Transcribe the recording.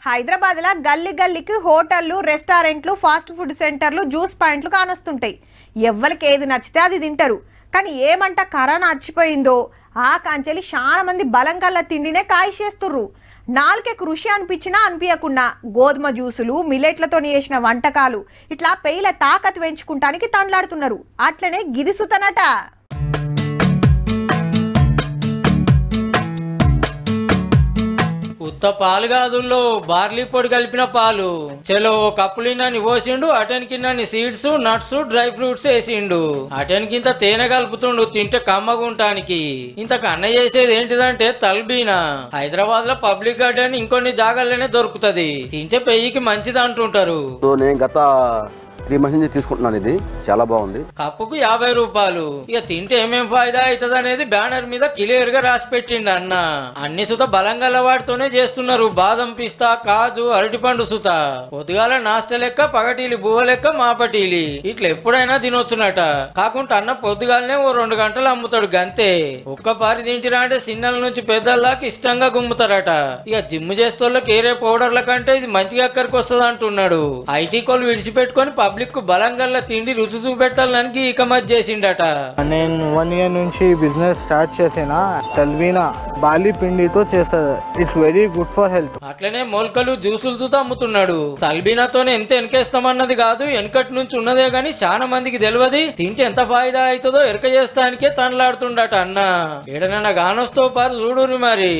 హైదరాబాద్లో గల్లీ గల్లీకి హోటళ్లు, రెస్టారెంట్లు, ఫాస్ట్ ఫుడ్ సెంటర్లు, జ్యూస్ పాయింట్లు కానొస్తుంటాయి. ఎవ్వరికి ఏది నచ్చితే అది తింటారు. కానీ ఏమంట కరోనా వచ్చిపోయిందో ఆ కాంచెలి చాలా మంది బలం కల్లా తిండినే కాయిచేస్తుర్రు. నాలుకే కృషి అనిపించినా అనిపించకుండా గోధుమ జ్యూసులు, మిల్లెట్లతో చేసిన వంటకాలు ఇట్లా పెయిల తాకత్ పెంచుకుంటానికి తండ్లాడుతున్నారు. అట్లనే గిదిసుతనట. ఉత్త పాలు కాదుల్లో బార్లీ పొడి కలిపిన పాలు. చలో కప్పులిన్నని పోసిండు, అటెన్కిన్నని సీడ్స్, నట్స్, డ్రై ఫ్రూట్స్ వేసిండు. అటెన్కింత తేనె కలుపుతుండు తింటే కమ్మగుంటానికి. ఇంతకు అన్న చేసేది ఏంటిదంటే తల్బీనా. హైదరాబాద్ లో పబ్లిక్ గార్డెన్ ఇంకొన్ని జాగాల్లోనే దొరుకుతది. తింటే పెయ్యికి మంచిది అంటుంటారు. 3 months నుంచి తీసుకుంటున్నాను. ఇది చాలా బాగుంది. కప్పుకు 50 రూపాయలు. ఇక తింటే ఏమేం ఫాయిదా అవుతుంది అనేది బ్యానర్ మీద క్లియర్ గా రాసి పెట్టిండు అన్న. అన్ని సుత బలంగా వాటితోనే చేస్తున్నారు. బాదం, పిస్తా, కాజు, అరటిపండు సుత. పొద్దుగాల నాస్ట లెక్క, పగటీలి బువ్వ లెక్క, మాపటీలి ఇట్లా ఎప్పుడైనా తినొచ్చునట. కాకుండా అన్న పొద్దుగాలనే ఓ 2 గంటలు అమ్ముతాడు గంతే. ఒక్కపారి తింటిరా అంటే చిన్నల నుంచి పెద్దల్లాకి ఇష్టంగా గుమ్ముతారట. ఇక జిమ్ చేస్తోళ్ళకి ఏరే పౌడర్ల కంటే ఇది మంచిగా అక్కడికి వస్తుంది అంటున్నాడు. ఐటీ కోళ్ళు విడిచిపెట్టుకొని పబ్లిక్ కు బలంగా తిండి రుచి చూపెట్టాలని ఇకమత్ చేసిండట. నేను 1 year నుంచి బిజినెస్ స్టార్ట్ చేసిన తల్బీనా బార్లీ పిండితో చేస్తారు. It's very good for health. అట్లనే మొలకలు, జ్యూసులు చూతా అమ్ముతున్నాడు. తల్బీనాతోనే ఎంత వెనకేస్తామన్నది కాదు, వెనకటి నుంచి ఉన్నదే గాని చాలా మందికి తెలియదు. తింటే ఎంత ఫాయిదా అవుతుందో ఎరక చేస్తానికే తనలాడుతుండట అన్న. ఏడనన్నా గానొస్తో పారు చూడుని మరి.